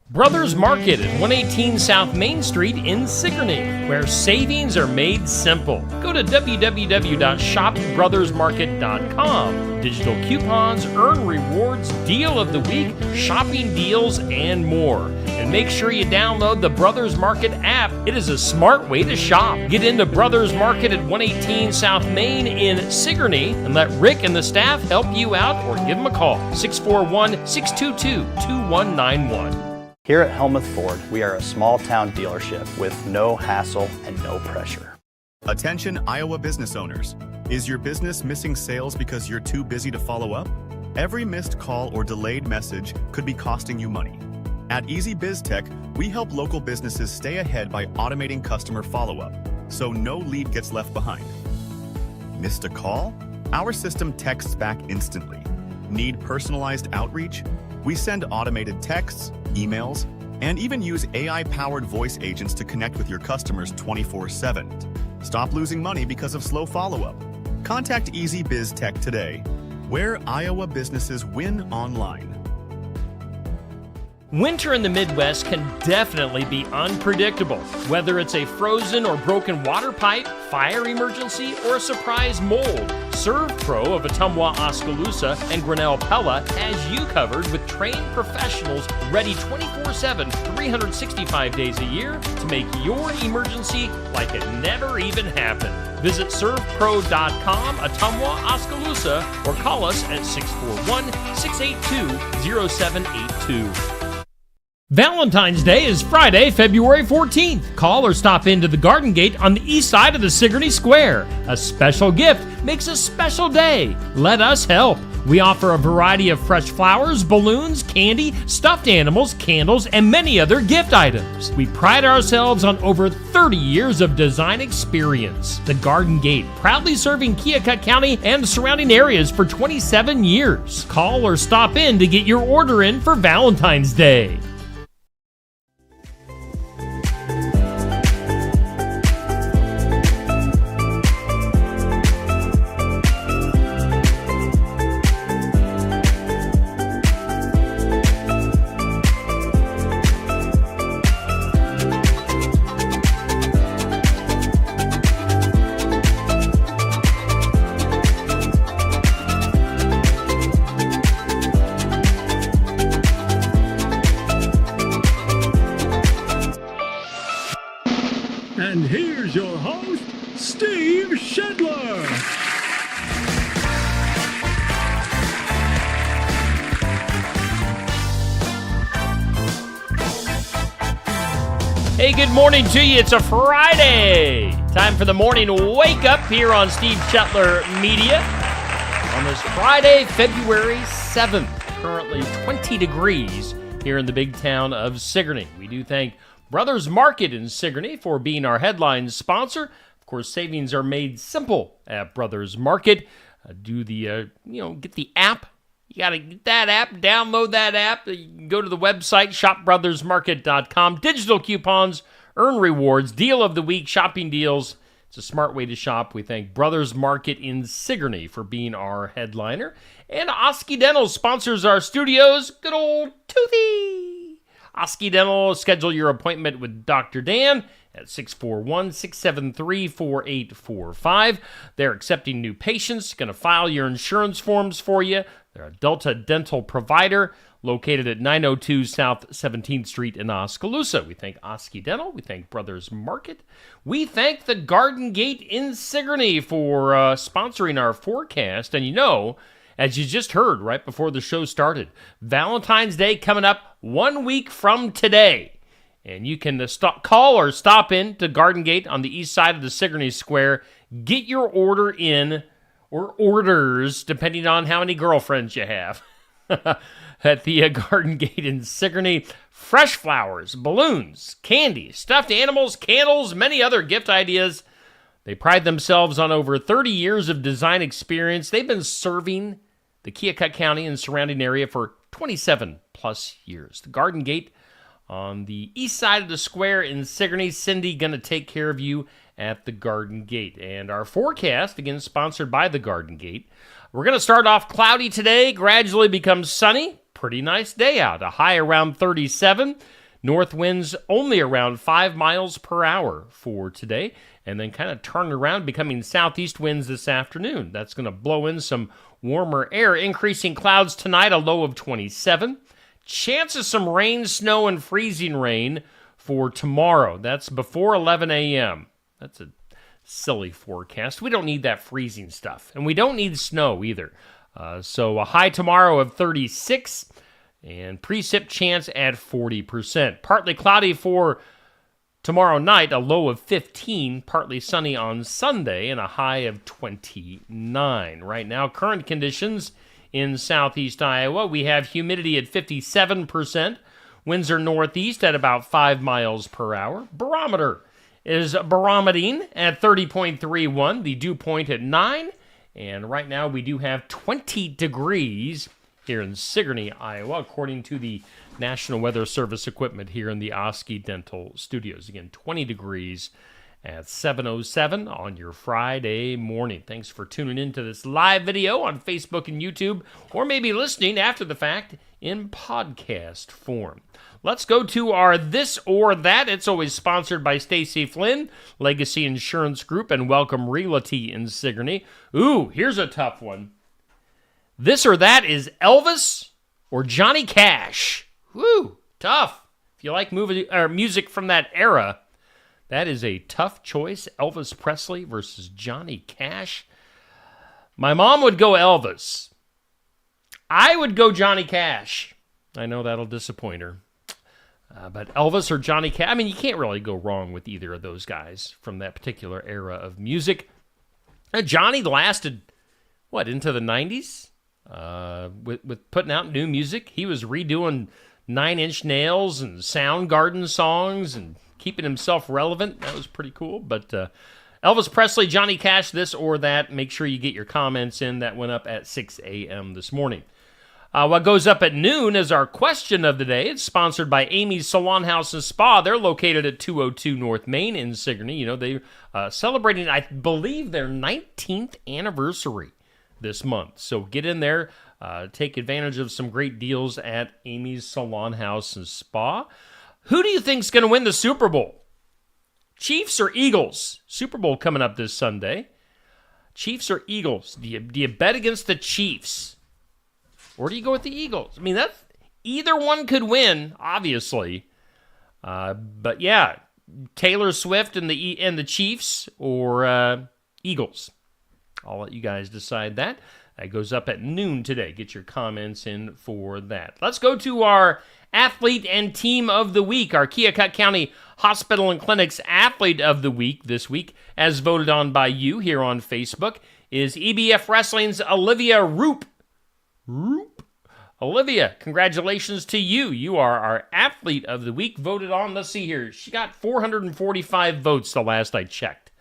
Brothers Market at 118 South Main Street in Sigourney, where savings are made simple. Go to www.shopbrothersmarket.com. Digital coupons, earn rewards, deal of the week, shopping deals, and more. And make sure you download the Brothers Market app. It is a smart way to shop. Get into Brothers Market at 118 South Main in Sigourney and let Rick and the staff help you out or give them a call. 641-622-2191. Here at Helmuth Ford, we are a small town dealership with no hassle and no pressure. Attention Iowa business owners. Is your business missing sales because you're too busy to follow up? Every missed call or delayed message could be costing you money. At Easy Biz Tech, we help local businesses stay ahead by automating customer follow-up, so no lead gets left behind. Missed a call? Our system texts back instantly. Need personalized outreach? We send automated texts, emails, and even use AI-powered voice agents to connect with your customers 24/7. Stop losing money because of slow follow-up. Contact Easy Biz Tech today, where Iowa businesses win online. Winter in the Midwest can definitely be unpredictable. Whether it's a frozen or broken water pipe, fire emergency, or a surprise mold, ServPro of Ottumwa, Oskaloosa, and Grinnell Pella has you covered with trained professionals ready 24/7, 365 days a year to make your emergency like it never even happened. Visit servpro.com, Ottumwa, Oskaloosa, or call us at 641-682-0782. Valentine's Day is Friday, February 14th. Call or stop into the Garden Gate on the east side of the Sigourney Square. A special gift makes a special day. Let us help. We offer a variety of fresh flowers, balloons, candy, stuffed animals, candles, and many other gift items. We pride ourselves on over 30 years of design experience. The Garden Gate, proudly serving Keokuk County and the surrounding areas for 27 years. Call or stop in to get your order in for Valentine's Day. And here's your host, Steve Shedler. Hey, good morning to you. It's a Friday. Time for the morning wake up here on Steve Shetler Media on this Friday, February 7th. Currently 20 degrees here in the big town of Sigourney. We do thank Brothers Market in Sigourney for being our headline sponsor. Of course, savings are made simple at Brothers Market. Get the app. You got to get that app, download that app. You can go to the website, shopbrothersmarket.com. Digital coupons, earn rewards, deal of the week, shopping deals. It's a smart way to shop. We thank Brothers Market in Sigourney for being our headliner. And Oski Dental sponsors our studios. Good old Toothy. Oski Dental, schedule your appointment with Dr. Dan at 641-673-4845. They're accepting new patients, going to file your insurance forms for you. They're a Delta dental provider located at 902 South 17th Street in Oskaloosa. We thank Oski Dental. We thank Brothers Market. We thank the Garden Gate in Sigourney for sponsoring our forecast. And as you just heard right before the show started, Valentine's Day coming up 1 week from today. And you can call or stop in to Garden Gate on the east side of the Sigourney Square. Get your order in, or orders, depending on how many girlfriends you have, at the Garden Gate in Sigourney. Fresh flowers, balloons, candy, stuffed animals, candles, many other gift ideas. They pride themselves on over 30 years of design experience. They've been serving the Keokuk County and surrounding area for 27 plus years. The Garden Gate on the east side of the square in Sigourney. Cindy going to take care of you at the Garden Gate. And our forecast, again, sponsored by the Garden Gate. We're going to start off cloudy today, gradually become sunny. pretty nice day out. A high around 37. North winds only around 5 miles per hour for today, and then kind of turn around, becoming southeast winds this afternoon. That's going to blow in some warmer air. Increasing clouds tonight, a low of 27. Chance of some rain, snow, and freezing rain for tomorrow. That's before 11 a.m. That's a silly forecast. We don't need that freezing stuff, and we don't need snow either. So a high tomorrow of 36, and precip chance at 40%. Partly cloudy for tomorrow night, a low of 15. Partly sunny on Sunday, and a high of 29. Right now, current conditions in southeast Iowa, we have humidity at 57%. Winds are northeast at about 5 miles per hour. Barometer is barometing at 30.31. The dew point at 9. And right now we do have 20 degrees here in Sigourney, Iowa, according to the National Weather Service equipment here in the Oski Dental Studios. Again, 20 degrees at 7:07 on your Friday morning. Thanks for tuning in to this live video on Facebook and YouTube, or maybe listening after the fact in podcast form. Let's go to our This or That. It's always sponsored by Stacy Flynn, Legacy Insurance Group, and Welcome Realty in Sigourney. Ooh, here's a tough one. This or that is Elvis or Johnny Cash. Woo, tough. If you like music from that era, that is a tough choice. Elvis Presley versus Johnny Cash. My mom would go Elvis. I would go Johnny Cash. I know that'll disappoint her. But Elvis or Johnny Cash, I mean, you can't really go wrong with either of those guys from that particular era of music. Johnny lasted, into the 90s? With putting out new music. He was redoing 9 Inch Nails and Soundgarden songs and keeping himself relevant. That was pretty cool. But Elvis Presley, Johnny Cash, this or that. Make sure you get your comments in. That went up at 6 a.m. this morning. What goes up at noon is our question of the day. It's sponsored by Amy's Salon House and Spa. They're located at 202 North Main in Sigourney. You know, they're celebrating, I believe, their 19th anniversary this month. So get in there, take advantage of some great deals at Amy's Salon House and Spa. Who do you think's going to win the Super Bowl? Chiefs or Eagles? Super Bowl coming up this Sunday. Chiefs or Eagles? Do you bet against the Chiefs? Or do you go with the Eagles? I mean, either one could win, obviously. But yeah, Taylor Swift and the Chiefs or Eagles. I'll let you guys decide that. That goes up at noon today. Get your comments in for that. Let's go to our Athlete and Team of the Week. Our Keokuk County Hospital and Clinics Athlete of the Week this week, as voted on by you here on Facebook, is EBF Wrestling's Olivia Roop. Olivia, congratulations to you. You are our Athlete of the Week, voted on. Let's see here. She got 445 votes the last I checked.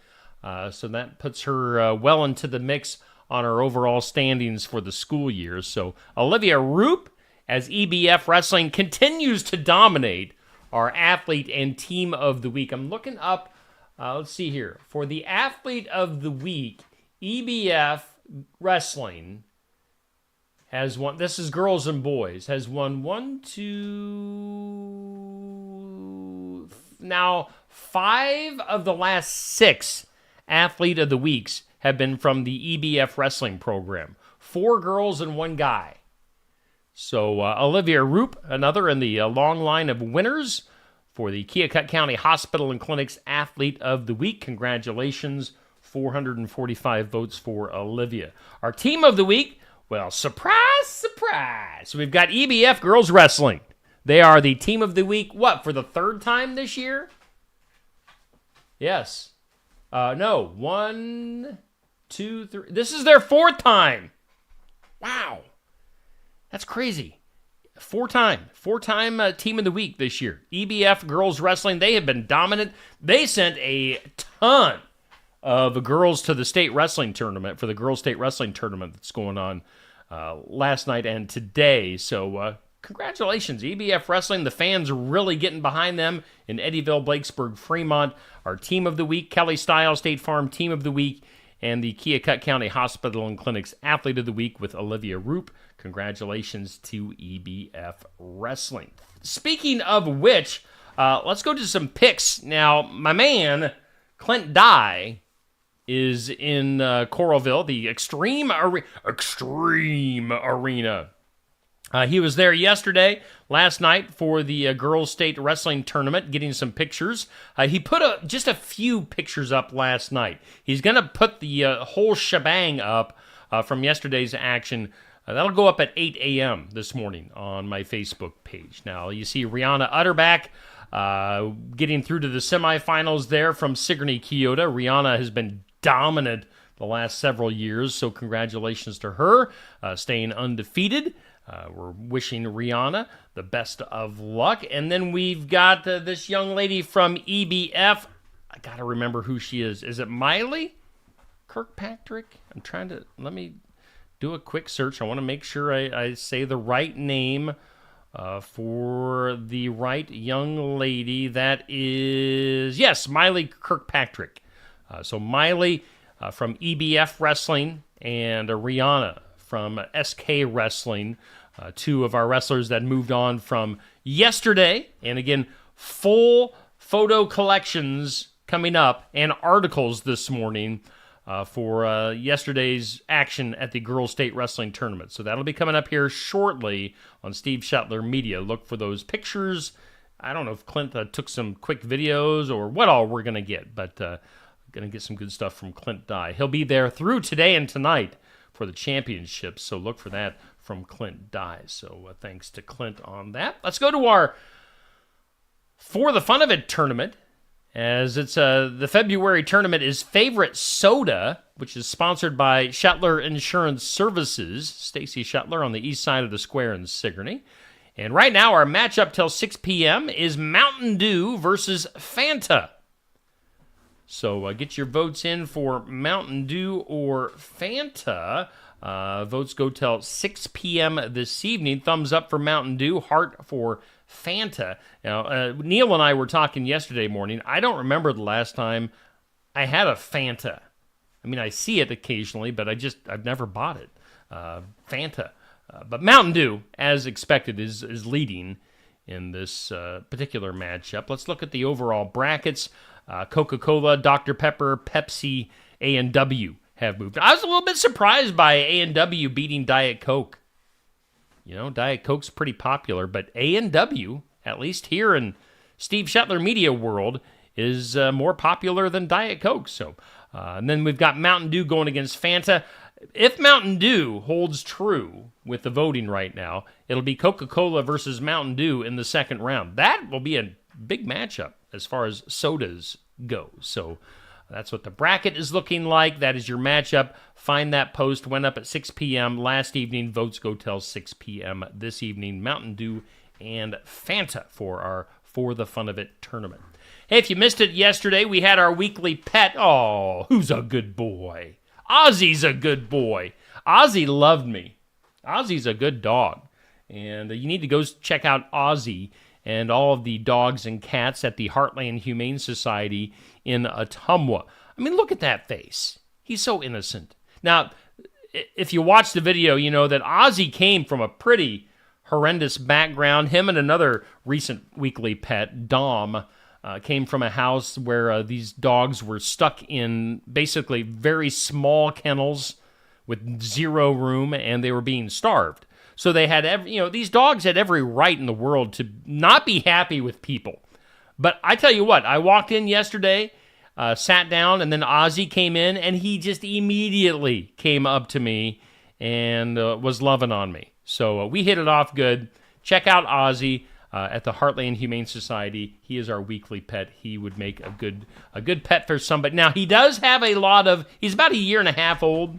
So that puts her well into the mix on our overall standings for the school year. So Olivia Roop, as EBF Wrestling continues to dominate our Athlete and Team of the Week. I'm looking up, let's see here. For the Athlete of the Week, EBF Wrestling has won, this is girls and boys, has won 5 of the last 6 Athlete of the Weeks have been from the EBF Wrestling program. 4 girls and 1 guy. So Olivia Roop, another in the long line of winners for the Keokuk County Hospital and Clinics Athlete of the Week. Congratulations, 445 votes for Olivia. Our Team of the Week, well, surprise, surprise. We've got EBF Girls Wrestling. They are the Team of the Week, for the 3rd time this year? Yes. No, 1, 2, 3. This is their 4th time. Wow. That's crazy. 4-time Team of the Week this year. EBF Girls Wrestling, they have been dominant. They sent a ton of girls to the state wrestling tournament, for the girls state wrestling tournament that's going on last night and today. So congratulations, EBF Wrestling. The fans are really getting behind them in Eddyville, Blakesburg, Fremont. Our Team of the Week, Kelly Style State Farm Team of the Week and the Keokuk County Hospital and Clinic's Athlete of the Week with Olivia Roop. Congratulations to EBF Wrestling. Speaking of which, let's go to some picks. Now, my man, Clint Dye, is in Coralville, the Extreme Arena. He was there last night for the Girls State Wrestling Tournament, getting some pictures. He put just a few pictures up last night. He's going to put the whole shebang up from yesterday's action. That'll go up at 8 a.m. this morning on my Facebook page. Now, you see Rihanna Utterback getting through to the semifinals there from Sigourney Keota. Rihanna has been dominant the last several years, so congratulations to her, staying undefeated. We're wishing Rihanna the best of luck. And then we've got this young lady from EBF. I got to remember who she is. Is it Miley Kirkpatrick? Let me do a quick search. I want to make sure I say the right name for the right young lady. That is, yes, Miley Kirkpatrick. So Miley from EBF Wrestling and Rihanna from SK Wrestling, two of our wrestlers that moved on from yesterday. And again, full photo collections coming up and articles this morning for yesterday's action at the Girls State Wrestling Tournament. So that'll be coming up here shortly on Steve Shetler Media. Look for those pictures. I don't know if Clint took some quick videos or what all we're going to get, but going to get some good stuff from Clint Dye. He'll be there through today and tonight for the championships, so look for that from Clint Dye. So thanks to Clint on that. Let's go to our For the Fun of It tournament, as it's the February tournament is Favorite Soda, which is sponsored by Shetler Insurance Services, Stacy Shetler on the east side of the square in Sigourney. And right now our matchup till 6 p.m. is Mountain Dew versus Fanta. So get your votes in for Mountain Dew or Fanta. Votes go till 6 p.m. this evening. Thumbs up for Mountain Dew, heart for Fanta. Now, Neil and I were talking yesterday morning. I don't remember the last time I had a Fanta. I mean, I see it occasionally, but I've never bought it. Fanta. But Mountain Dew, as expected, is leading in this particular matchup. Let's look at the overall brackets. Coca-Cola, Dr. Pepper, Pepsi, A&W have moved. I was a little bit surprised by A&W beating Diet Coke. You know, Diet Coke's pretty popular, but A&W, at least here in Steve Shetler Media world, is more popular than Diet Coke. So, and then we've got Mountain Dew going against Fanta. If Mountain Dew holds true with the voting right now, it'll be Coca-Cola versus Mountain Dew in the second round. That will be a big matchup as far as sodas go. So that's what the bracket is looking like. That is your matchup. Find that post. Went up at 6 p.m. last evening. Votes go till 6 p.m. this evening. Mountain Dew and Fanta for our For the Fun of It tournament. Hey, if you missed it yesterday, we had our weekly pet. Oh, who's a good boy? Ozzy's a good boy. Ozzy loved me. Ozzy's a good dog. And you need to go check out Ozzy and all of the dogs and cats at the Heartland Humane Society in Ottumwa. I mean, look at that face. He's so innocent. Now, if you watch the video, you know that Ozzy came from a pretty horrendous background. Him and another recent weekly pet, Dom, came from a house where these dogs were stuck in basically very small kennels with zero room, and they were being starved. So they had these dogs had every right in the world to not be happy with people. But I tell you what, I walked in yesterday, sat down, and then Ozzy came in, and he just immediately came up to me and was loving on me. So we hit it off good. Check out Ozzy at the Heartland Humane Society. He is our weekly pet. He would make a good pet for somebody. Now, he does have he's about a year and a half old.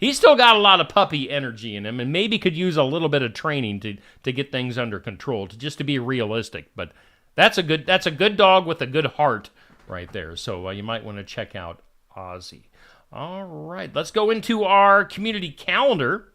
He's still got a lot of puppy energy in him, and maybe could use a little bit of training to get things under control, just to be realistic. But that's a good dog with a good heart right there. So you might want to check out Ozzy. All right, let's go into our community calendar.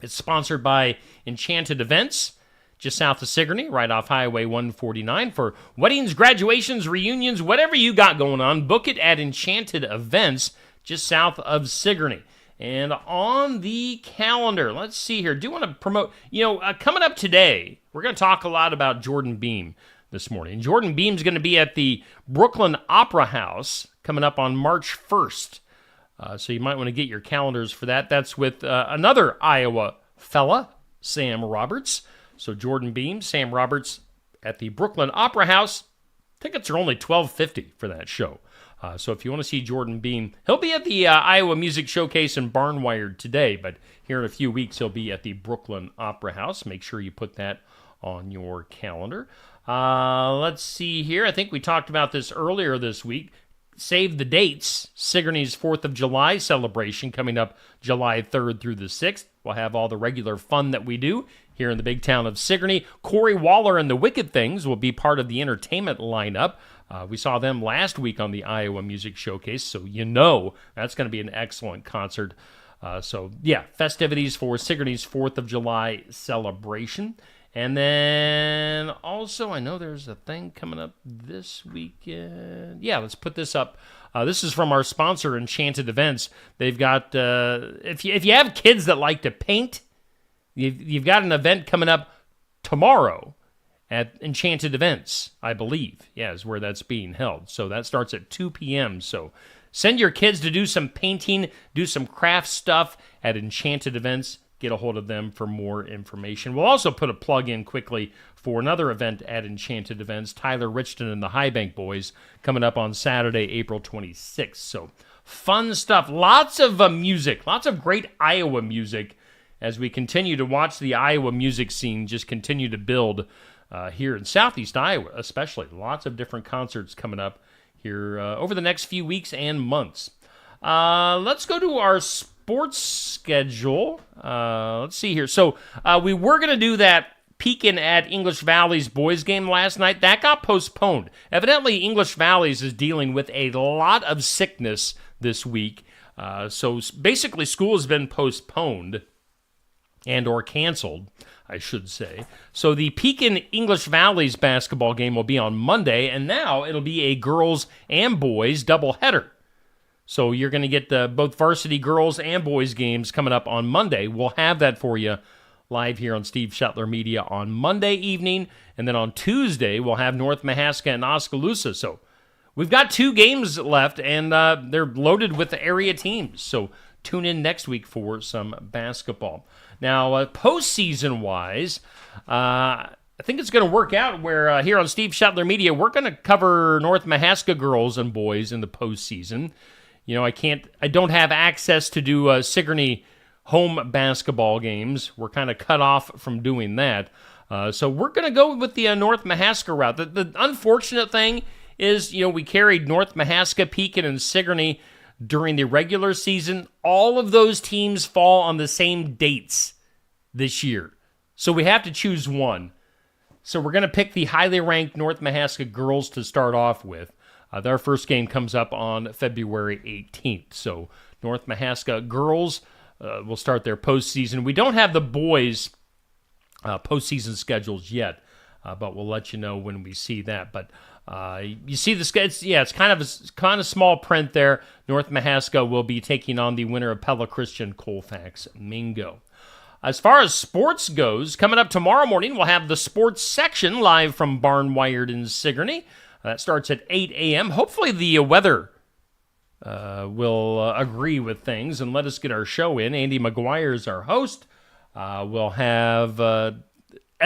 It's sponsored by Enchanted Events, just south of Sigourney, right off Highway 149. For weddings, graduations, reunions, whatever you got going on, book it at Enchanted Events. just south of Sigourney. And on the calendar, let's see here. Do want to promote, coming up today, we're going to talk a lot about Jordan Beam this morning. Jordan Beam's going to be at the Brooklyn Opera House coming up on March 1st. So you might want to get your calendars for that. That's with another Iowa fella, Sam Roberts. So Jordan Beam, Sam Roberts at the Brooklyn Opera House. Tickets are only $12.50 for that show. So if you want to see Jordan Beam, he'll be at the Iowa Music Showcase in Barnwired today, but here in a few weeks he'll be at the Brooklyn Opera House. Make sure you put that on your calendar. Let's see here. I think we talked about this earlier this week. Save the dates. Sigourney's 4th of July celebration coming up July 3rd through the 6th. We'll have all the regular fun that we do here in the big town of Sigourney. Corey Waller and the Wicked Things will be part of the entertainment lineup. We saw them last week on the Iowa Music Showcase, so that's going to be an excellent concert. Festivities for Sigourney's 4th of July celebration. And then also, I know there's a thing coming up this weekend. Yeah, let's put this up. This is from our sponsor, Enchanted Events. They've got, if you have kids that like to paint, you've got an event coming up tomorrow at Enchanted Events, I believe, is where that's being held. So that starts at 2 p.m. So send your kids to do some painting, do some craft stuff at Enchanted Events. Get a hold of them for more information. We'll also put a plug in quickly for another event at Enchanted Events, Tyler Richton and the High Bank Boys, coming up on Saturday, April 26th. So fun stuff. Lots of music, lots of great Iowa music as we continue to watch the Iowa music scene just continue to build here in Southeast Iowa, especially. Lots of different concerts coming up here over the next few weeks and months. Let's go to our sports schedule. Let's see here. So we were going to do that Pekin at English Valley's boys game last night. That got postponed. Evidently, English Valley's is dealing with a lot of sickness this week. So basically, school has been postponed and or canceled, I should say. So the Pekin English Valley's basketball game will be on Monday, and now it'll be a girls and boys doubleheader. So you're going to get both varsity girls and boys games coming up on Monday. We'll have that for you live here on Steve Shetler Media on Monday evening, and then on Tuesday we'll have North Mahaska and Oskaloosa. So we've got 2 games left, and they're loaded with the area teams. So tune in next week for some basketball. Now, postseason-wise, I think it's going to work out where here on Steve Shetler Media, we're going to cover North Mahaska girls and boys in the postseason. I don't have access to do Sigourney home basketball games. We're kind of cut off from doing that. So we're going to go with the North Mahaska route. The unfortunate thing is, we carried North Mahaska, Pekin, and Sigourney during the regular season. All of those teams fall on the same dates this year. So we have to choose one. So we're going to pick the highly ranked North Mahaska girls to start off with. Their first game comes up on February 18th. So North Mahaska girls will start their postseason. We don't have the boys' postseason schedules yet, but we'll let you know when we see that. But you see the schedule. It's kind of small print there. North Mahaska will be taking on the winner of Pella Christian Colfax Mingo. As far as sports goes, coming up tomorrow morning, we'll have the sports section live from Barnwired in Sigourney. That starts at 8 a.m. Hopefully the weather will agree with things and let us get our show in. Andy McGuire is our host. We'll have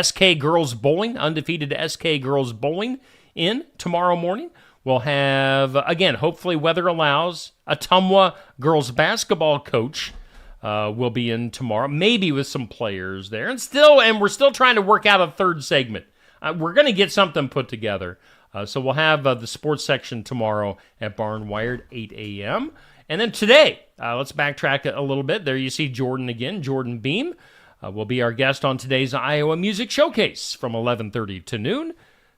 SK Girls Bowling, undefeated SK Girls Bowling in tomorrow morning. We'll have, again, hopefully weather allows, Ottumwa girls basketball coach will be in tomorrow, maybe with some players there. And we're still trying to work out a third segment. We're going to get something put together. So we'll have the sports section tomorrow at Barnwired, 8 a.m. And then today, let's backtrack a little bit. There you see Jordan again, Jordan Beam. Will be our guest on today's Iowa Music Showcase from 11:30 to noon.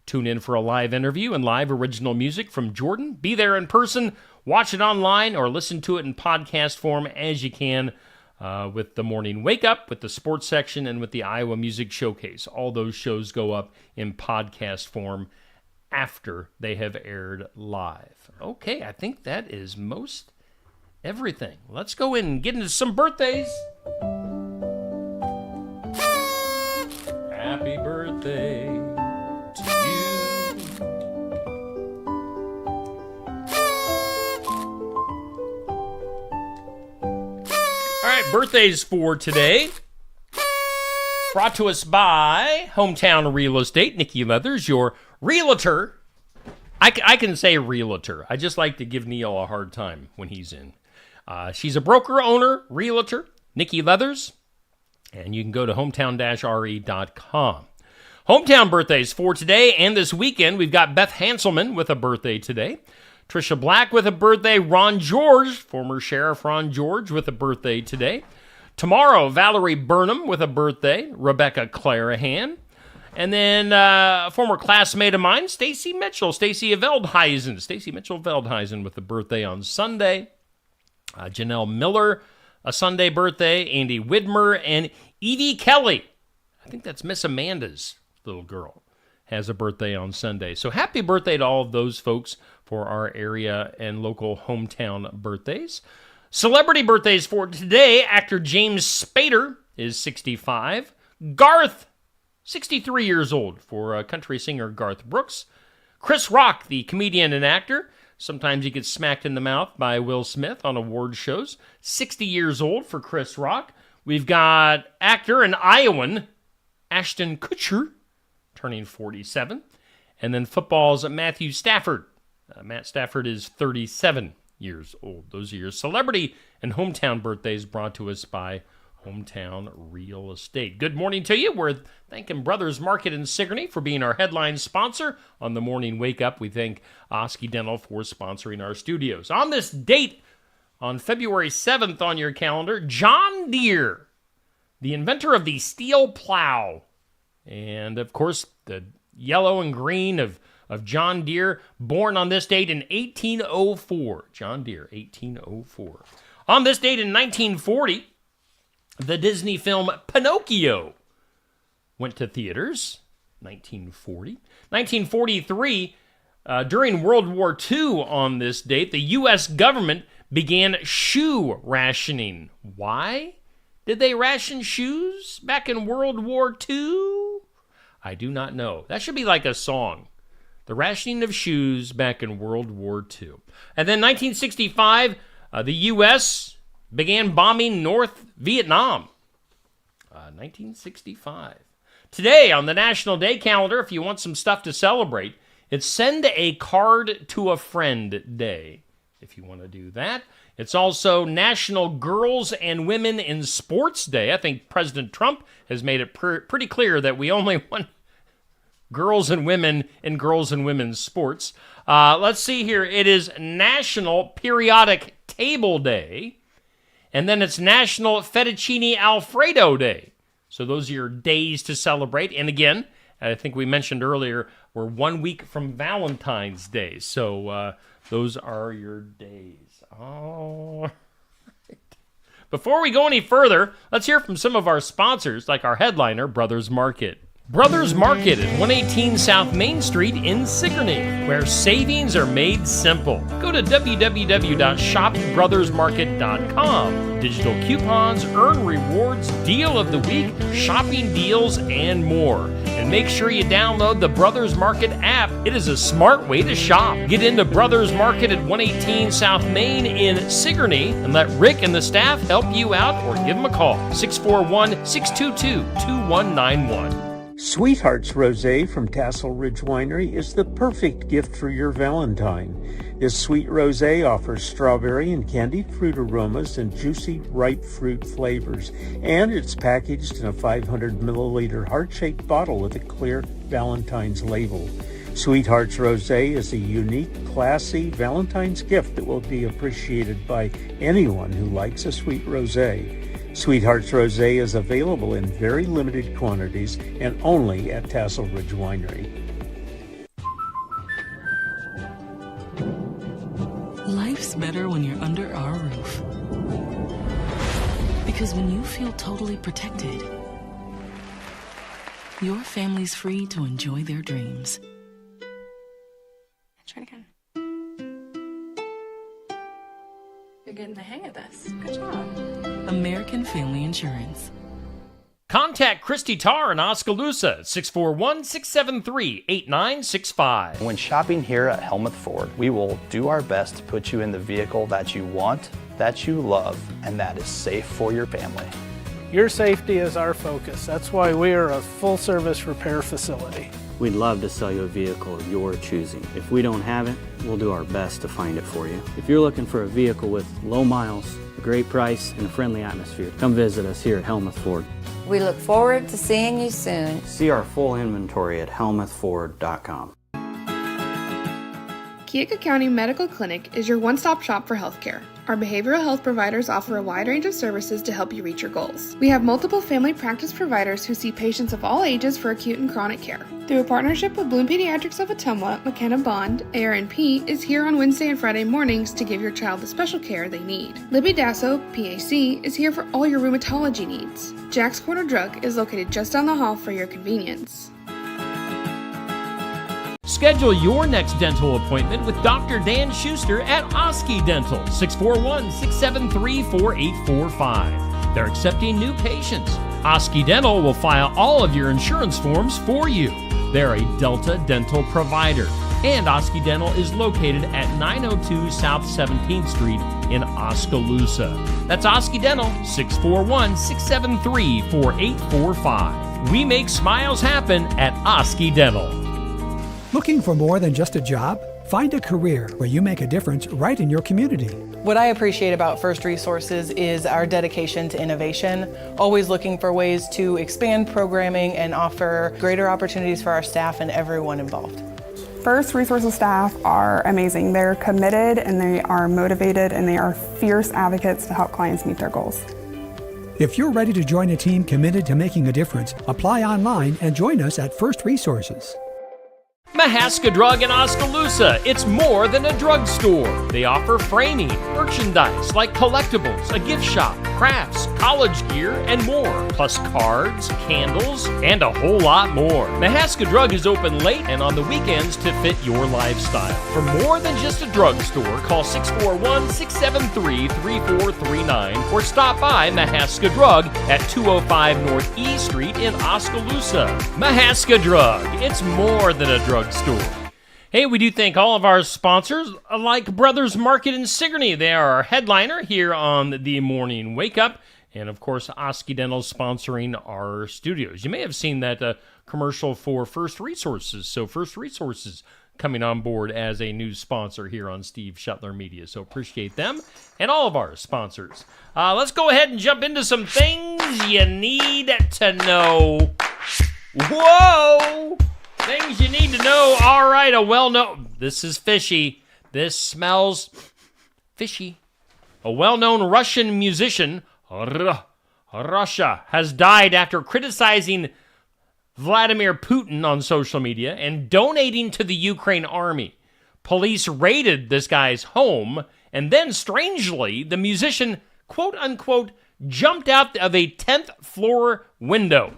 Tune in for a live interview and live original music from Jordan. Be there in person, watch it online, or listen to it in podcast form as you can with the Morning Wake Up, with the sports section, and with the Iowa Music Showcase. All those shows go up in podcast form after they have aired live. Okay, I think that is most everything. Let's go in and get into some birthdays. Happy birthday to you. All right, birthdays for today. Brought to us by Hometown Real Estate. Nikki Leathers, your realtor. I can say realtor. I just like to give Neil a hard time when he's in. She's a broker, owner, realtor, Nikki Leathers. And you can go to hometown-re.com. Hometown birthdays for today and this weekend. We've got Beth Hanselman with a birthday today. Trisha Black with a birthday. Ron George, former Sheriff Ron George, with a birthday today. Tomorrow, Valerie Burnham with a birthday. Rebecca Clarahan. And then a former classmate of mine, Stacy Mitchell. Stacy Mitchell Veldheisen with a birthday on Sunday. Janelle Miller, a Sunday birthday. Andy Widmer and Evie Kelly. I think that's Miss Amanda's little girl. Has a birthday on Sunday. So happy birthday to all of those folks for our area and local hometown birthdays. Celebrity birthdays for today. Actor James Spader is 65. Garth, 63 years old, for country singer Garth Brooks. Chris Rock, the comedian and actor. Sometimes he gets smacked in the mouth by Will Smith on award shows. 60 years old for Chris Rock. We've got actor and Iowan Ashton Kutcher, turning 47. And then football's Matthew Stafford. Matt Stafford is 37 years old. Those are your celebrity and hometown birthdays brought to us by Hometown Real Estate. Good morning to you. We're thanking Brothers Market in Sigourney for being our headline sponsor on the morning wake up. We thank Oski Dental for sponsoring our studios. On this date, on February 7th on your calendar, John Deere, the inventor of the steel plow. And of course, the yellow and green of John Deere, born on this date in 1804. John Deere, 1804. On this date in 1940, the Disney film Pinocchio went to theaters. 1940. 1943, during World War II on this date, the U.S. government began shoe rationing. Why did they ration shoes back in World War II? I do not know. That should be like a song. The rationing of shoes back in World War II. And then 1965, the U.S. began bombing North Vietnam. 1965. Today on the National Day calendar, if you want some stuff to celebrate, it's Send a Card to a Friend Day, if you want to do that. It's also National Girls and Women in Sports Day. I think President Trump has made it pretty clear that we only want girls and women in girls and women's sports. Let's see here. It is National Periodic Table Day. And then it's National Fettuccine Alfredo Day. So those are your days to celebrate. And again, I think we mentioned earlier, we're 1 week from Valentine's Day. So those are your days. All right. Before we go any further, let's hear from some of our sponsors, like our headliner, Brothers Market. Brothers Market at 118 South Main Street in Sigourney, where savings are made simple. Go to www.shopbrothersmarket.com. Digital coupons, earn rewards, deal of the week, shopping deals, and more. And make sure you download the Brothers Market app. It is a smart way to shop. Get into Brothers Market at 118 South Main in Sigourney and let Rick and the staff help you out, or give them a call, 641-622-2191. Sweethearts Rosé from Tassel Ridge Winery is the perfect gift for your Valentine. This sweet rosé offers strawberry and candied fruit aromas and juicy, ripe fruit flavors, and it's packaged in a 500 milliliter heart-shaped bottle with a clear Valentine's label. Sweethearts Rosé is a unique, classy Valentine's gift that will be appreciated by anyone who likes a sweet rosé. Sweethearts Rosé is available in very limited quantities and only at Tassel Ridge Winery. Life's better when you're under our roof. Because when you feel totally protected, your family's free to enjoy their dreams. Try it again. You're good. getting the hang of this. Good job. American Family Insurance. Contact Christy Tarr in Oskaloosa at 641-673-8965. When shopping here at Helmuth Ford, we will do our best to put you in the vehicle that you want, that you love, and that is safe for your family. Your safety is our focus. That's why we are a full-service repair facility. We'd love to sell you a vehicle of your choosing. If we don't have it, we'll do our best to find it for you. If you're looking for a vehicle with low miles, a great price, and a friendly atmosphere, come visit us here at Helmuth Ford. We look forward to seeing you soon. See our full inventory at helmuthford.com. Keokuk County Medical Clinic is your one-stop shop for healthcare. Our behavioral health providers offer a wide range of services to help you reach your goals. We have multiple family practice providers who see patients of all ages for acute and chronic care. Through a partnership with Bloom Pediatrics of Ottumwa, McKenna Bond, ARNP, is here on Wednesday and Friday mornings to give your child the special care they need. Libby Dasso, PAC, is here for all your rheumatology needs. Jack's Corner Drug is located just down the hall for your convenience. Schedule your next dental appointment with Dr. Dan Schuster at Oski Dental, 641-673-4845. They're accepting new patients. Oski Dental will file all of your insurance forms for you. They're a Delta dental provider. And Oski Dental is located at 902 South 17th Street in Oskaloosa. That's Oski Dental, 641-673-4845. We make smiles happen at Oski Dental. Looking for more than just a job? Find a career where you make a difference right in your community. What I appreciate about First Resources is our dedication to innovation, always looking for ways to expand programming and offer greater opportunities for our staff and everyone involved. First Resources staff are amazing. They're committed and they are motivated and they are fierce advocates to help clients meet their goals. If you're ready to join a team committed to making a difference, apply online and join us at First Resources. Mahaska Drug in Oskaloosa. It's more than a drugstore. They offer framing, merchandise like collectibles, a gift shop, crafts, college gear, and more, plus cards, candles, and a whole lot more. Mahaska Drug is open late and on the weekends to fit your lifestyle. For more than just a drugstore, call 641-673-3439 or stop by Mahaska Drug at 205 North E Street in Oskaloosa. Mahaska Drug. It's more than a drugstore. Hey, we do thank all of our sponsors, like Brothers Market in Sigourney. They are our headliner here on the Morning Wake Up. And, of course, Oski Dental sponsoring our studios. You may have seen that commercial for First Resources. So First Resources coming on board as a new sponsor here on Steve Shuttler Media. So appreciate them and all of our sponsors. Let's go ahead and jump into some things you need to know. Whoa! Things you need to know. All right, this is fishy. This smells fishy. A well-known Russian musician, Russia, has died after criticizing Vladimir Putin on social media and donating to the Ukraine army. Police raided this guy's home, and then, strangely, the musician, quote-unquote, jumped out of a 10th floor window.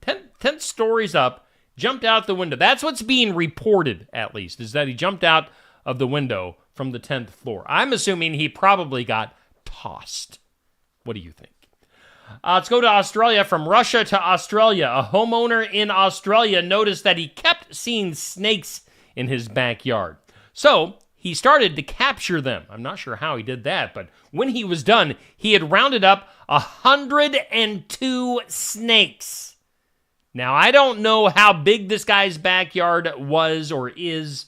10th stories up. Jumped out the window. That's what's being reported, at least, is that he jumped out of the window from the 10th floor. I'm assuming he probably got tossed. What do you think? Let's go to Australia. From Russia to Australia. A homeowner in Australia noticed that he kept seeing snakes in his backyard. So he started to capture them. I'm not sure how he did that, but when he was done, he had rounded up 102 snakes. Now, I don't know how big this guy's backyard was or is,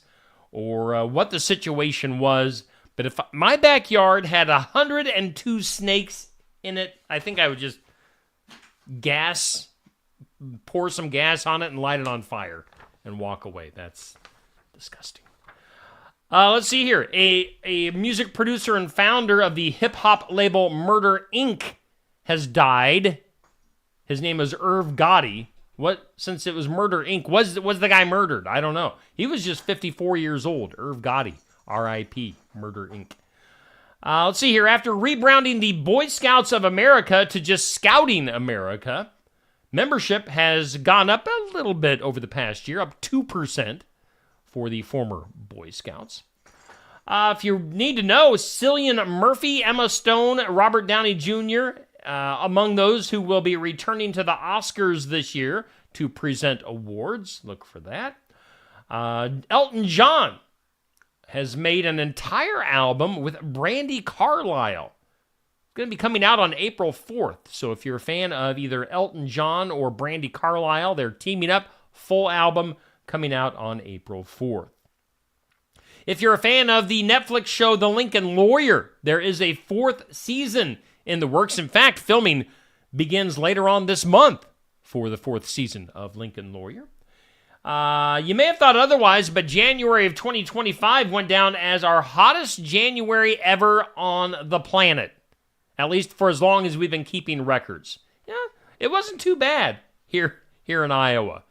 or what the situation was, but if my backyard had 102 snakes in it, I think I would just pour some gas on it and light it on fire and walk away. That's disgusting. Let's see here. A music producer and founder of the hip-hop label Murder, Inc. has died. His name is Irv Gotti. Since it was Murder, Inc., was the guy murdered? I don't know. He was just 54 years old. Irv Gotti, R.I.P., Murder, Inc. Let's see here. After rebranding the Boy Scouts of America to just Scouting America, membership has gone up a little bit over the past year, up 2% for the former Boy Scouts. If you need to know, Cillian Murphy, Emma Stone, Robert Downey Jr., among those who will be returning to the Oscars this year to present awards. Look for that. Elton John has made an entire album with Brandi Carlile. It's going to be coming out on April 4th. So if you're a fan of either Elton John or Brandi Carlile, they're teaming up. Full album coming out on April 4th. If you're a fan of the Netflix show The Lincoln Lawyer, there is a 4th season in the works. In fact, filming begins later on this month for the 4th season of Lincoln Lawyer. You may have thought otherwise, but January of 2025 went down as our hottest January ever on the planet. At least for as long as we've been keeping records. Yeah, it wasn't too bad here in Iowa.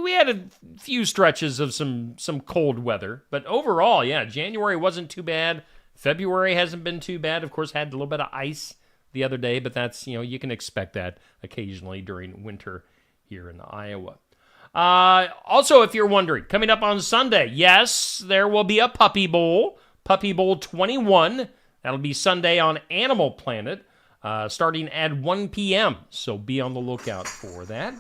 We had a few stretches of some cold weather, but overall, yeah, January wasn't too bad. February hasn't been too bad. Of course, had a little bit of ice the other day, but that's, you can expect that occasionally during winter here in Iowa. Also, if you're wondering, coming up on Sunday, yes, there will be a Puppy Bowl, Puppy Bowl 21. That'll be Sunday on Animal Planet, starting at 1 p.m., so be on the lookout for that.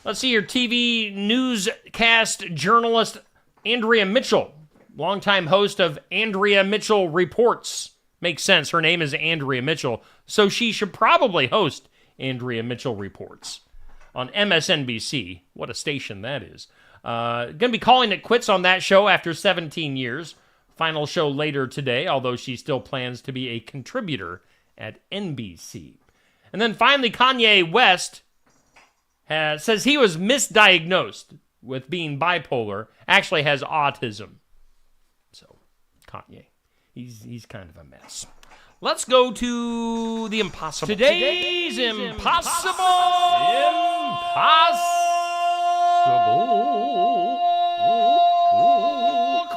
Let's see here, TV newscast journalist Andrea Mitchell, longtime host of Andrea Mitchell Reports. Makes sense, her name is Andrea Mitchell, so she should probably host Andrea Mitchell Reports on MSNBC. What a station that is. Going to be calling it quits on that show after 17 years. Final show later today, although she still plans to be a contributor at NBC. And then finally, Kanye West says he was misdiagnosed with being bipolar, actually has autism. So, Kanye, he's kind of a mess. Let's go to the impossible. Today's impossible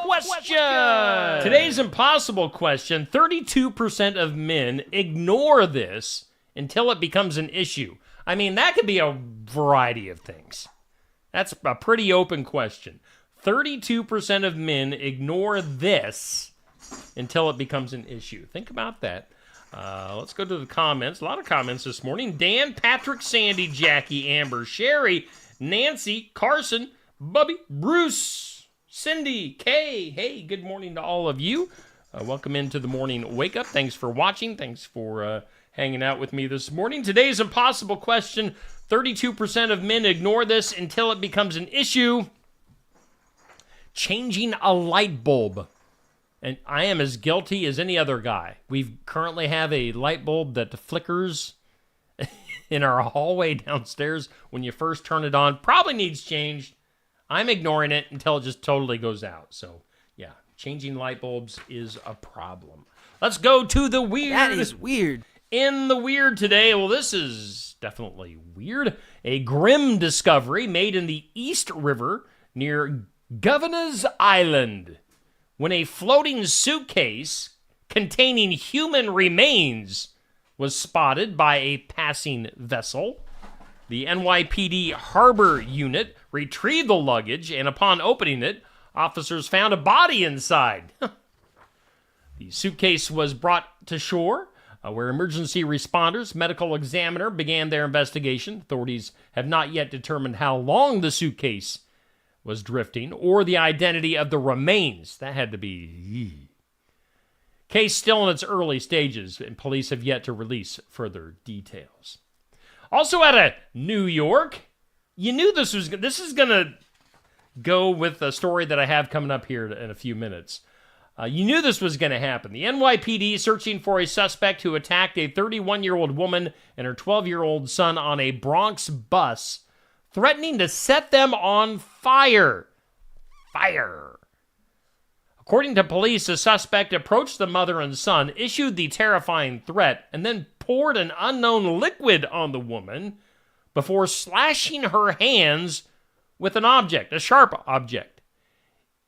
question. Today's impossible question. 32% of men ignore this until it becomes an issue. I mean, that could be a variety of things. That's a pretty open question. 32% of men ignore this until it becomes an issue. Think about that. Let's go to the comments. A lot of comments this morning. Dan, Patrick, Sandy, Jackie, Amber, Sherry, Nancy, Carson, Bubby, Bruce, Cindy, Kay. Hey, good morning to all of you. Welcome into the morning wake up. Thanks for watching. Thanks for hanging out with me this morning. Today's impossible question. 32% of men ignore this until it becomes an issue. Changing a light bulb. And I am as guilty as any other guy. We currently have a light bulb that flickers in our hallway downstairs when you first turn it on. Probably needs changed. I'm ignoring it until it just totally goes out. So, yeah, changing light bulbs is a problem. Let's go to the weird. That is weird. In the weird today, well, this is definitely weird. A grim discovery made in the East River near Governor's Island, when a floating suitcase containing human remains was spotted by a passing vessel. The NYPD Harbor Unit retrieved the luggage, and upon opening it, officers found a body inside. The suitcase was brought to shore, where emergency responders, medical examiner began their investigation. Authorities have not yet determined how long the suitcase was drifting or the identity of the remains. That had to be... Case still in its early stages, and police have yet to release further details. Also out of New York, you knew this is going to go with a story that I have coming up here in a few minutes. You knew this was going to happen. The NYPD searching for a suspect who attacked a 31-year-old woman and her 12-year-old son on a Bronx bus, threatening to set them on fire. According to police, the suspect approached the mother and son, issued the terrifying threat, and then poured an unknown liquid on the woman before slashing her hands with an object, a sharp object.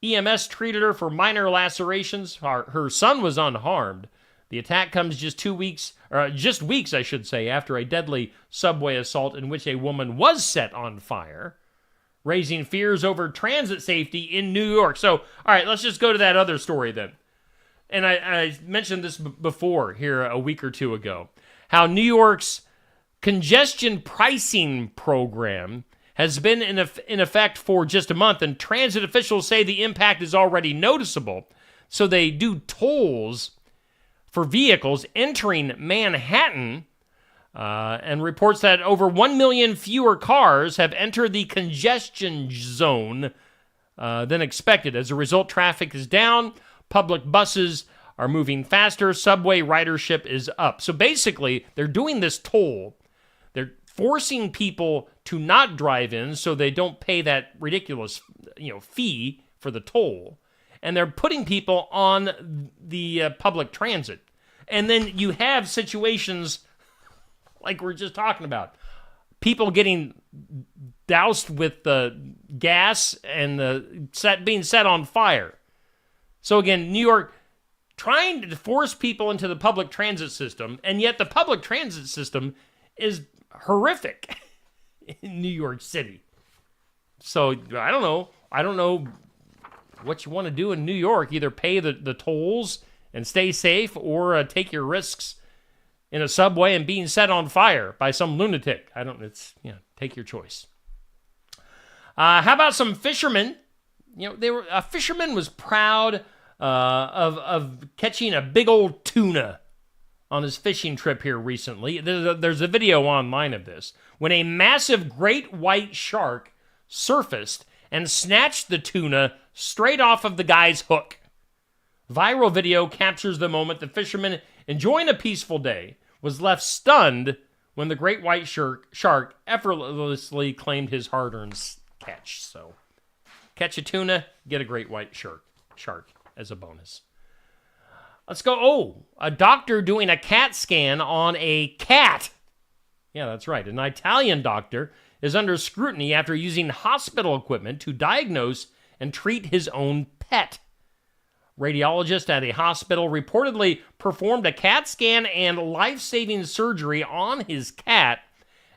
EMS treated her for minor lacerations. Her son was unharmed. The attack comes just weeks, I should say, after a deadly subway assault in which a woman was set on fire, raising fears over transit safety in New York. So, all right, let's just go to that other story then. and I mentioned this before here a week or two ago, how New York's congestion pricing program has been in effect for just a month, and transit officials say the impact is already noticeable. So they do tolls for vehicles entering Manhattan, and reports that over 1 million fewer cars have entered the congestion zone than expected. As a result, traffic is down, public buses are moving faster, subway ridership is up. So basically, they're doing this toll. They're forcing people to not drive in so they don't pay that ridiculous, fee for the toll. And they're putting people on the public transit. And then you have situations like we're just talking about. People getting doused with gas and being set on fire. So again, New York trying to force people into the public transit system, and yet the public transit system is horrific in New York City. So I don't know what you want to do in New York. Either pay the tolls and stay safe, or take your risks in a subway and being set on fire by some lunatic. Take your choice. How about some fishermen? A fisherman was proud of catching a big old tuna on his fishing trip here recently. There's a video online of this, when a massive great white shark surfaced and snatched the tuna straight off of the guy's hook. Viral video captures the moment the fisherman, enjoying a peaceful day, was left stunned when the great white shark effortlessly claimed his hard-earned catch. So, catch a tuna, get a great white shark as a bonus. Let's go. Oh, a doctor doing a CAT scan on a cat. Yeah, that's right. An Italian doctor is under scrutiny after using hospital equipment to diagnose and treat his own pet. Radiologist at a hospital reportedly performed a CAT scan and life-saving surgery on his cat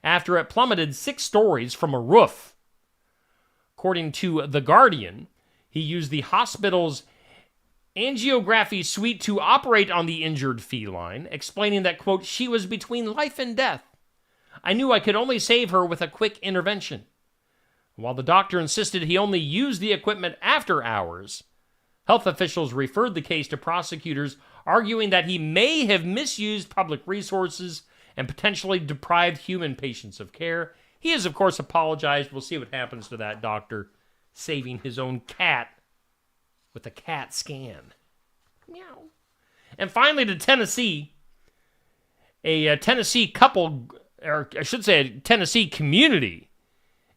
after it plummeted 6 stories from a roof. According to The Guardian, he used the hospital's angiography suite to operate on the injured feline, explaining that, quote, she was between life and death. I knew I could only save her with a quick intervention. While the doctor insisted he only used the equipment after hours, health officials referred the case to prosecutors, arguing that he may have misused public resources and potentially deprived human patients of care. He has, of course, apologized. We'll see what happens to that doctor saving his own cat with a CAT scan. Meow. And finally to Tennessee. A Tennessee couple, or I should say a Tennessee community,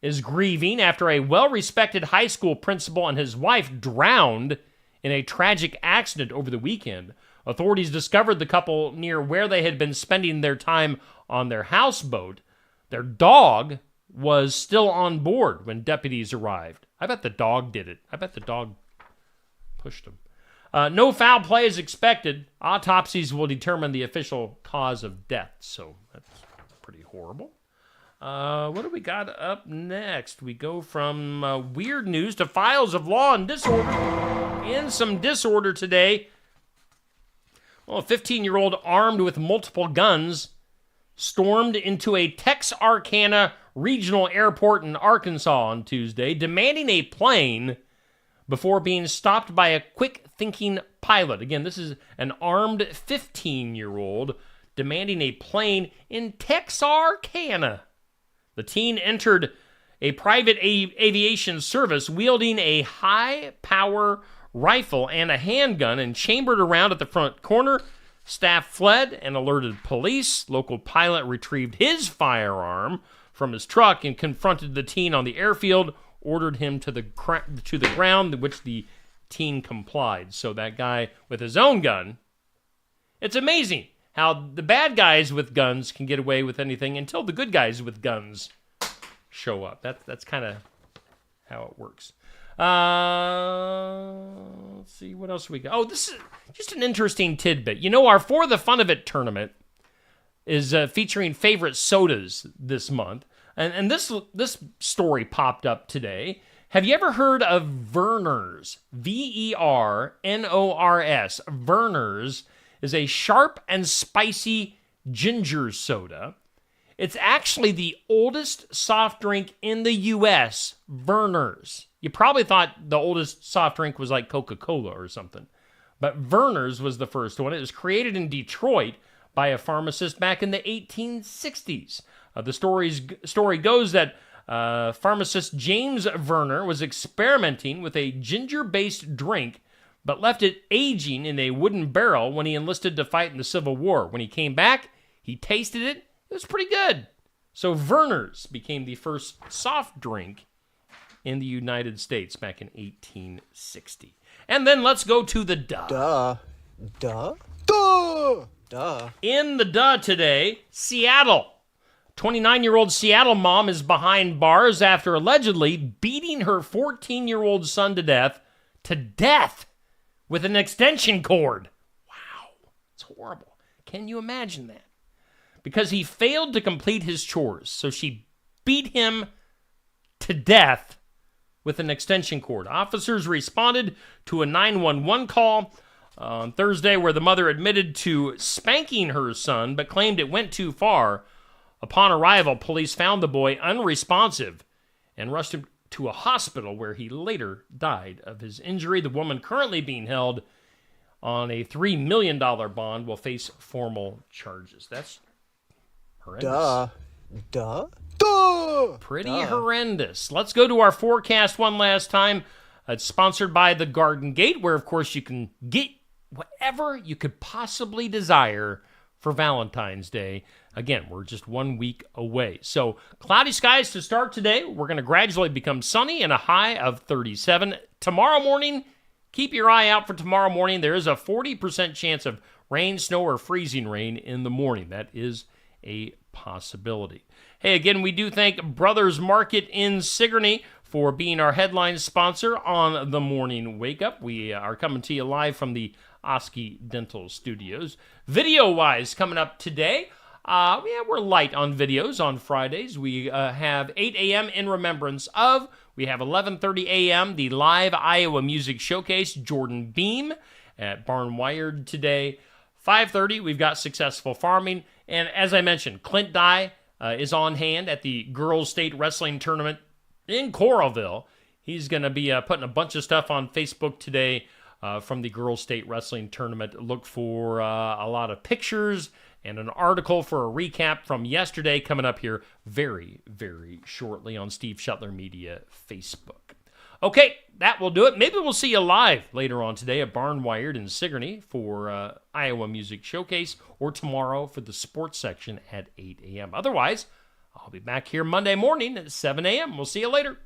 is grieving after a well-respected high school principal and his wife drowned in a tragic accident over the weekend. Authorities discovered the couple near where they had been spending their time on their houseboat. Their dog was still on board when deputies arrived. I bet the dog did it. I bet the dog pushed him. No foul play is expected. Autopsies will determine the official cause of death. So that's pretty horrible. What do we got up next? We go from weird news to files of law and disorder. In some disorder today, well, a 15-year-old armed with multiple guns stormed into a Texarkana regional airport in Arkansas on Tuesday, demanding a plane before being stopped by a quick-thinking pilot. Again, this is an armed 15-year-old demanding a plane in Texarkana. The teen entered a private aviation service wielding a high-power rifle and a handgun and chambered around at the front corner. Staff fled and alerted police. Local pilot retrieved his firearm from his truck and confronted the teen on the airfield, ordered him to the ground, which the teen complied. So that guy with his own gun, it's amazing how the bad guys with guns can get away with anything until the good guys with guns show up. That's kind of how it works. Let's see, what else we got? Oh, this is just an interesting tidbit. You know, our For the Fun of It tournament is featuring favorite sodas this month. And this story popped up today. Have you ever heard of Vernors? Vernors. Vernors is a sharp and spicy ginger soda. It's actually the oldest soft drink in the U.S., Vernors. You probably thought the oldest soft drink was like Coca-Cola or something. But Vernors was the first one. It was created in Detroit by a pharmacist back in the 1860s. The story goes that pharmacist James Verner was experimenting with a ginger-based drink, but left it aging in a wooden barrel when he enlisted to fight in the Civil War. When he came back, he tasted it. It was pretty good. So Vernors became the first soft drink in the United States back in 1860. And then let's go to the duh. Duh. In the duh today, Seattle. 29-year-old Seattle mom is behind bars after allegedly beating her 14-year-old son to death with an extension cord. Wow, it's horrible. Can you imagine that? Because he failed to complete his chores, so she beat him to death with an extension cord. Officers responded to a 911 call on Thursday where the mother admitted to spanking her son but claimed it went too far. Upon arrival, police found the boy unresponsive and rushed him to a hospital where he later died of his injury. The woman currently being held on a $3 million bond will face formal charges. That's horrendous. Pretty horrendous. Let's go to our forecast one last time. It's sponsored by the Garden Gate, where, of course, you can get whatever you could possibly desire for Valentine's Day. Again, we're just 1 week away. So, cloudy skies to start today. We're going to gradually become sunny and a high of 37. Tomorrow morning, keep your eye out for tomorrow morning. There is a 40% chance of rain, snow, or freezing rain in the morning. That is a possibility. Hey, again, we do thank Brothers Market in Sigourney for being our headline sponsor on the Morning Wake Up. We are coming to you live from the Oski Dental Studios. Video-wise, coming up today, we're light on videos on Fridays. We have 8 a.m. in remembrance of. We have 11:30 a.m. the live Iowa Music Showcase, Jordan Beam at Barnwired today. 5:30, we've got Successful Farming. And as I mentioned, Clint Dye is on hand at the Girls State Wrestling Tournament in Coralville. He's going to be putting a bunch of stuff on Facebook today from the Girls State Wrestling Tournament. Look for a lot of pictures and an article for a recap from yesterday coming up here very, very shortly on Steve Shuttler Media Facebook. Okay, that will do it. Maybe we'll see you live later on today at Barnwired in Sigourney for Iowa Music Showcase, or tomorrow for the sports section at 8 a.m. Otherwise, I'll be back here Monday morning at 7 a.m. We'll see you later.